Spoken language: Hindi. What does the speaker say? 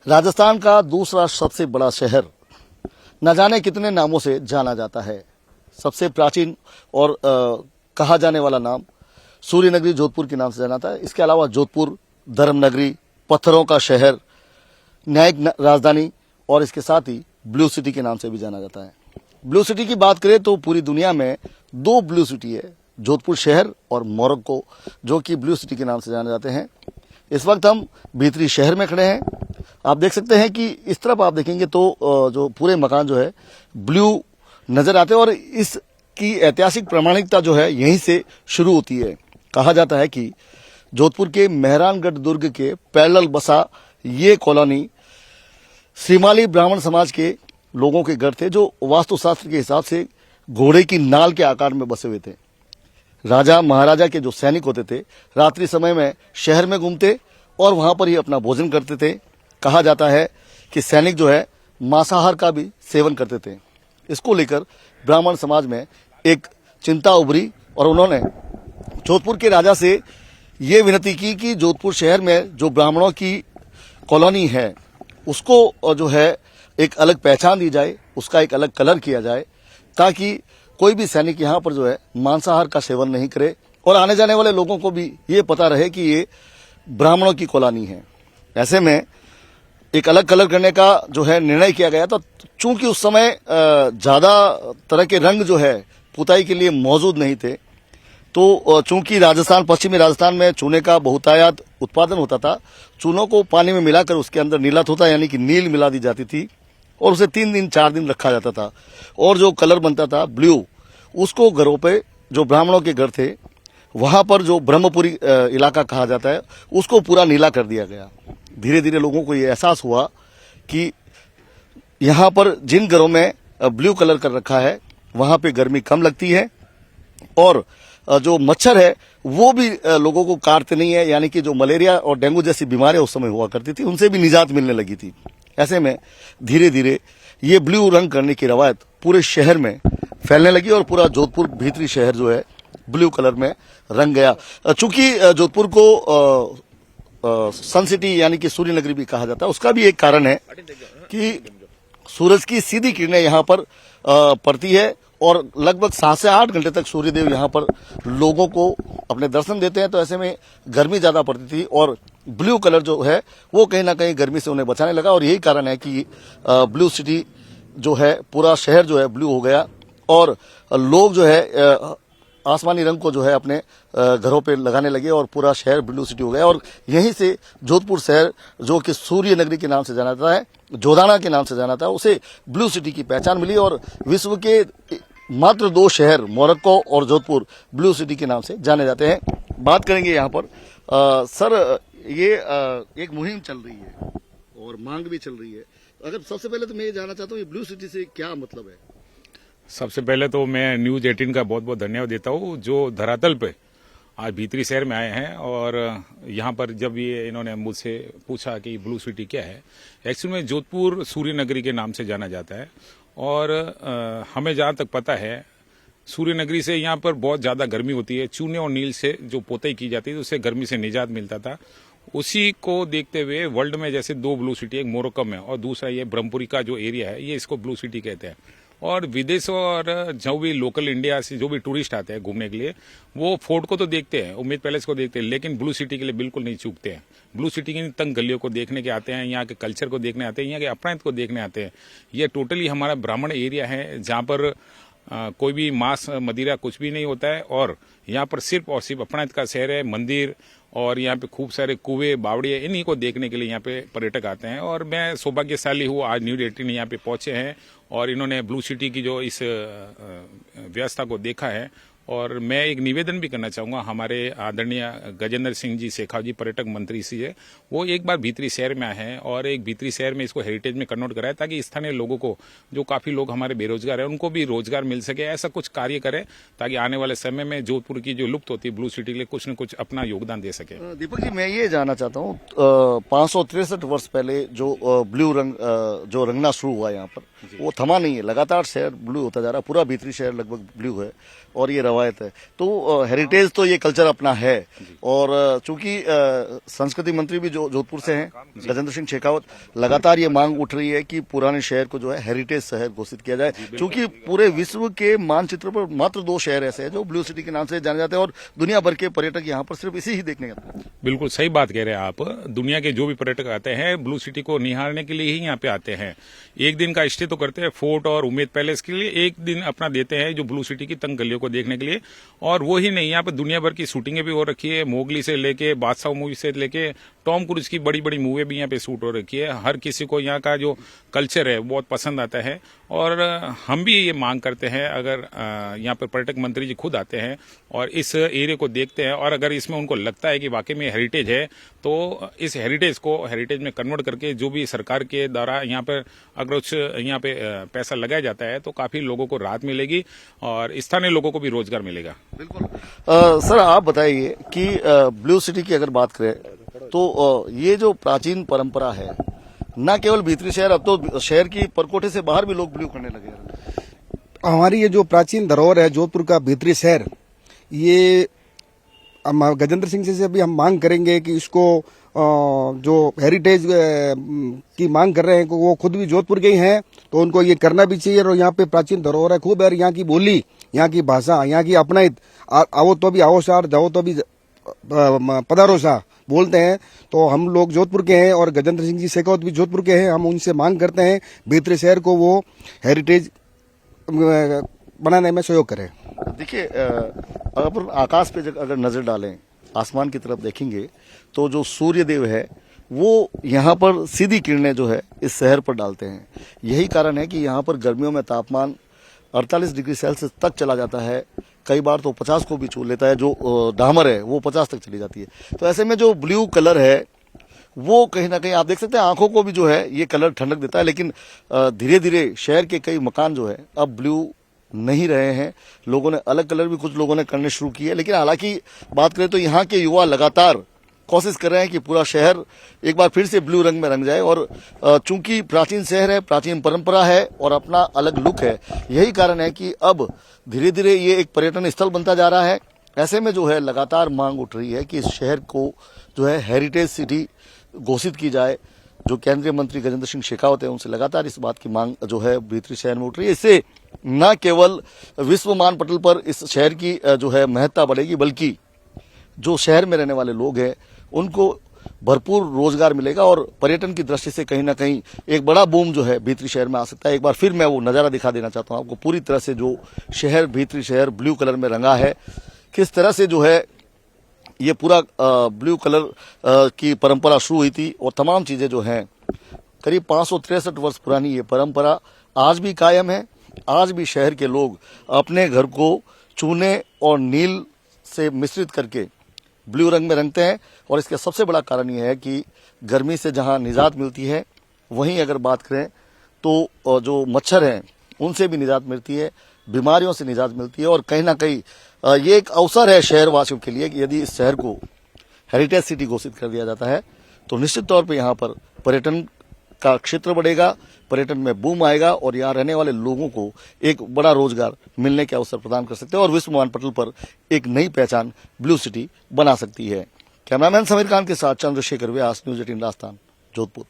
राजस्थान का दूसरा सबसे बड़ा शहर न जाने कितने नामों से जाना जाता है। सबसे प्राचीन और कहा जाने वाला नाम सूर्य नगरी जोधपुर के नाम से जाना जाता है। इसके अलावा जोधपुर धर्म नगरी, पत्थरों का शहर, न्यायिक राजधानी और इसके साथ ही ब्लू सिटी के नाम से भी जाना जाता है। ब्लू सिटी की बात करें तो पूरी दुनिया में दो ब्लू सिटी है, जोधपुर शहर और मोरक्को, जो कि ब्लू सिटी के नाम से जाने जाते हैं। इस वक्त हम भीतरी शहर में खड़े हैं। आप देख सकते हैं कि इस तरफ आप देखेंगे तो जो पूरे मकान जो है ब्लू नजर आते हैं और इसकी ऐतिहासिक प्रामाणिकता जो है यहीं से शुरू होती है। कहा जाता है कि जोधपुर के मेहरानगढ़ दुर्ग के पैरेलल बसा ये कॉलोनी श्रीमाली ब्राह्मण समाज के लोगों के घर थे, जो वास्तुशास्त्र के हिसाब से घोड़े की नाल के आकार में बसे हुए थे। राजा महाराजा के जो सैनिक होते थे रात्रि समय में शहर में घूमते और वहां पर ही अपना भोजन करते थे। कहा जाता है कि सैनिक जो है मांसाहार का भी सेवन करते थे। इसको लेकर ब्राह्मण समाज में एक चिंता उभरी और उन्होंने जोधपुर के राजा से ये विनती की कि जोधपुर शहर में जो ब्राह्मणों की कॉलोनी है उसको जो है एक अलग पहचान दी जाए, उसका एक अलग कलर किया जाए, ताकि कोई भी सैनिक यहाँ पर जो है मांसाहार का सेवन नहीं करे और आने जाने वाले लोगों को भी ये पता रहे कि ये ब्राह्मणों की कॉलोनी है। ऐसे में एक अलग कलर करने का जो है निर्णय किया गया था। चूंकि उस समय ज्यादा तरह के रंग जो है पुताई के लिए मौजूद नहीं थे, तो चूंकि राजस्थान, पश्चिमी राजस्थान में चूने का बहुतायत उत्पादन होता था, चूनों को पानी में मिलाकर उसके अंदर नीला थोथा यानी कि नील मिला दी जाती थी और उसे 3 दिन 4 दिन रखा जाता था और जो कलर बनता था ब्लू, उसको घरों पे जो ब्राह्मणों के घर थे वहां पर जो ब्रह्मपुरी इलाका कहा जाता है उसको पूरा नीला कर दिया गया। धीरे धीरे लोगों को ये एहसास हुआ कि यहाँ पर जिन घरों में ब्लू कलर कर रखा है वहां पे गर्मी कम लगती है और जो मच्छर है वो भी लोगों को काटते नहीं है, यानी कि जो मलेरिया और डेंगू जैसी बीमारियां उस समय हुआ करती थी उनसे भी निजात मिलने लगी थी। ऐसे में धीरे धीरे ये ब्लू रंग करने की रवायत पूरे शहर में फैलने लगी और पूरा जोधपुर भीतरी शहर जो है ब्लू कलर में रंग गया। चूंकि जोधपुर को सन सिटी यानी कि सूर्य नगरी भी कहा जाता है, उसका भी एक कारण है कि सूरज की सीधी किरणें यहाँ पर पड़ती है और लगभग 7 से 8 घंटे तक सूर्यदेव यहाँ पर लोगों को अपने दर्शन देते हैं। तो ऐसे में गर्मी ज्यादा पड़ती थी और ब्लू कलर जो है वो कहीं ना कहीं गर्मी से उन्हें बचाने लगा और यही कारण है कि ब्लू सिटी जो है, पूरा शहर जो है ब्लू हो गया और लोग जो है आसमानी रंग को जो है अपने घरों पे लगाने लगे और पूरा शहर ब्लू सिटी हो गया। और यहीं से जोधपुर शहर, जो कि सूर्य नगरी के नाम से जाना जाता है, जोधाना के नाम से जाना था, उसे ब्लू सिटी की पहचान मिली और विश्व के मात्र 2 शहर मोरक्को और जोधपुर ब्लू सिटी के नाम से जाने जाते हैं। बात करेंगे यहाँ पर सर, ये एक मुहिम चल रही है और मांग भी चल रही है। अगर सबसे पहले तो मैं ये जानना चाहता हूँ ये ब्लू सिटी से क्या मतलब है? सबसे पहले तो मैं न्यूज 18 का बहुत बहुत धन्यवाद देता हूँ, जो धरातल पे आज भीतरी शहर में आए हैं और यहाँ पर जब ये इन्होंने मुझसे पूछा कि ब्लू सिटी क्या है, एक्चुअली में जोधपुर सूर्य नगरी के नाम से जाना जाता है और हमें जहाँ तक पता है सूर्य नगरी से यहाँ पर बहुत ज़्यादा गर्मी होती है। चूने और नील से जो पोताई की जाती है उससे गर्मी से निजात मिलता था। उसी को देखते हुए वर्ल्ड में जैसे 2 ब्लू सिटी, एक मोरक्को में और दूसरा ये ब्रह्मपुरी का जो एरिया है ये इसको ब्लू सिटी कहते हैं। और विदेशों और जो भी लोकल इंडिया से जो भी टूरिस्ट आते हैं घूमने के लिए वो फोर्ट को तो देखते हैं, उम्मेद पैलेस को देखते हैं, लेकिन ब्लू सिटी के लिए बिल्कुल नहीं चूकते हैं। ब्लू सिटी की तंग गलियों को देखने के आते हैं, यहाँ के कल्चर को देखने आते हैं, यहाँ के अपराध को देखने आते हैं। ये टोटली हमारा ब्राह्मण एरिया है जहाँ पर कोई भी मांस मदिरा कुछ भी नहीं होता है और यहाँ पर सिर्फ और सिर्फ अपराध का शहर है। मंदिर और यहाँ पे खूब सारे कुएं, बावड़ियाँ, इन्हीं को देखने के लिए यहाँ पे पर्यटक आते हैं और मैं सौभाग्यशाली हूँ आज न्यूज 18 यहाँ पे पहुंचे हैं और इन्होंने ब्लू सिटी की जो इस व्यवस्था को देखा है। और मैं एक निवेदन भी करना चाहूंगा, हमारे आदरणीय गजेंद्र सिंह जी शेखावत जी पर्यटक मंत्री सी है, वो एक बार भीतरी शहर में आए हैं और एक भीतरी शहर में इसको हेरिटेज में कन्वर्ट कराए ताकि स्थानीय लोगों को, जो काफी लोग हमारे बेरोजगार हैं, उनको भी रोजगार मिल सके। ऐसा कुछ कार्य करें ताकि आने वाले समय में जोधपुर की जो लुप्त होती है ब्लू सिटी के लिए कुछ न कुछ अपना योगदान दे सके। दीपक जी, मैं ये जानना चाहता हूँ 563 वर्ष पहले जो ब्लू रंग जो रंगना शुरू हुआ यहाँ पर वो थमा नहीं है, लगातार शहर ब्लू होता जा रहा है, पूरा भीतरी शहर लगभग ब्लू है और ये रवायत है। तो हेरिटेज तो ये कल्चर अपना है। और चूंकि संस्कृति मंत्री भी जो जोधपुर से हैं, गजेंद्र सिंह शेखावत, लगातार ये मांग उठ रही है कि पुराने शहर को जो है हेरिटेज शहर घोषित किया जाए। चूंकि पूरे विश्व के मानचित्र पर मात्र 2 शहर ऐसे हैं जो ब्लू सिटी के नाम से जाने जाते हैं और दुनिया भर के पर्यटक यहाँ पर सिर्फ इसी ही देखने आते हैं। बिल्कुल सही बात कह रहे हैं आप। दुनिया के जो भी पर्यटक आते हैं ब्लू सिटी को निहारने के लिए ही यहाँ पे आते हैं। एक दिन का स्टे तो करते हैं फोर्ट और उम्मेद पैलेस के लिए, एक दिन अपना देते हैं जो ब्लू सिटी की तंग गलियों को देखने के लिए। और वो ही नहीं, यहाँ पे दुनिया भर की शूटिंगें भी हो रखी है, मोगली से लेके बादशाह मूवी से लेके टॉम क्रूज की बड़ी बड़ी मूवी भी यहाँ पे शूट हो रखी है। हर किसी को यहाँ का जो कल्चर है बहुत पसंद आता है। और हम भी ये मांग करते हैं, अगर यहाँ पर पर्यटक मंत्री जी खुद आते हैं और इस एरिया को देखते हैं और अगर इसमें उनको लगता है कि वाकई में हेरिटेज है, तो इस हेरिटेज को हेरिटेज में कन्वर्ट करके जो भी सरकार के द्वारा यहाँ पर अगर कुछ यहाँ पे पैसा लगाया जाता है तो काफी लोगों को राहत मिलेगी और स्थानीय लोगों को भी रोजगार मिलेगा। बिल्कुल। सर आप बताइए कि ब्लू सिटी की अगर बात करें तो ये जो प्राचीन परंपरा है, न केवल भीतरी शहर, अब तो शहर की परकोटे से बाहर भी लोग ब्लू करने लगे हैं। हमारी ये जो प्राचीन धरोहर है जोधपुर का भीतरी शहर, ये गजेंद्र सिंह से भी हम मांग करेंगे कि इसको जो हेरिटेज की मांग कर रहे हैं वो खुद भी जोधपुर के ही हैं, तो उनको ये करना भी चाहिए। और यहाँ पे प्राचीन धरोहर है खूब, और यहाँ की बोली, यहाँ की भाषा, यहाँ की अपनाइत, आओ तो भी आओ सार, जाओ तो भी पधारो सा बोलते हैं। तो हम लोग जोधपुर के हैं और गजेंद्र सिंह जी शेखावत भी जोधपुर के हैं। हम उनसे मांग करते हैं भीतरी शहर को वो हेरिटेज बनाने में सहयोग करें। देखिए, अगर आकाश पे अगर नजर डालें, आसमान की तरफ देखेंगे तो जो सूर्य देव है वो यहाँ पर सीधी किरणें जो है इस शहर पर डालते हैं। यही कारण है कि यहाँ पर गर्मियों में तापमान 48 डिग्री सेल्सियस तक चला जाता है, कई बार तो 50 को भी छू लेता है। जो डामर है वो 50 तक चली जाती है। तो ऐसे में जो ब्लू कलर है वो कहीं ना कहीं आप देख सकते हैं, आंखों को भी जो है ये कलर ठंडक देता है। लेकिन धीरे धीरे शहर के कई मकान जो है अब ब्लू नहीं रहे हैं। लोगों ने अलग कलर भी कुछ लोगों ने करने शुरू किए। लेकिन हालांकि बात करें तो यहाँ के युवा लगातार कोशिश कर रहे हैं कि पूरा शहर एक बार फिर से ब्लू रंग में रंग जाए। और चूंकि प्राचीन शहर है, प्राचीन परंपरा है और अपना अलग लुक है, यही कारण है कि अब धीरे धीरे ये एक पर्यटन स्थल बनता जा रहा है। ऐसे में जो है लगातार मांग उठ रही है कि इस शहर को जो है हेरिटेज सिटी घोषित की जाए। जो केंद्रीय मंत्री गजेंद्र सिंह शेखावत है उनसे लगातार इस बात की मांग जो है भीतरी शहर में उठ रही है। इससे न केवल विश्व मान पटल पर इस शहर की जो है महत्ता बढ़ेगी, बल्कि जो शहर में रहने वाले लोग हैं उनको भरपूर रोजगार मिलेगा और पर्यटन की दृष्टि से कहीं ना कहीं एक बड़ा बूम जो है भीतरी शहर में आ सकता है। एक बार फिर मैं वो नज़ारा दिखा देना चाहता हूँ आपको, पूरी तरह से जो शहर भीतरी शहर ब्लू कलर में रंगा है, किस तरह से जो है ये पूरा ब्लू कलर की परंपरा शुरू हुई थी। और तमाम चीज़ें जो हैं, करीब 563 वर्ष पुरानी ये परंपरा आज भी कायम है। आज भी शहर के लोग अपने घर को चूने और नील से मिश्रित करके ब्लू रंग में रंगते हैं। और इसका सबसे बड़ा कारण यह है कि गर्मी से जहां निजात मिलती है, वहीं अगर बात करें तो जो मच्छर हैं उनसे भी निजात मिलती है, बीमारियों से निजात मिलती है। और कहीं ना कहीं ये एक अवसर है शहरवासियों के लिए कि यदि इस शहर को हेरिटेज सिटी घोषित कर दिया जाता है तो निश्चित तौर पर यहाँ पर पर्यटन का क्षेत्र बढ़ेगा, पर्यटन में बूम आएगा और यहाँ रहने वाले लोगों को एक बड़ा रोजगार मिलने के अवसर प्रदान कर सकते हैं और विश्व मान पटल पर एक नई पहचान ब्लू सिटी बना सकती है। कैमरामैन समीर खान के साथ चंद्रशेखर व्यास, न्यूज़ 18 राजस्थान, जोधपुर।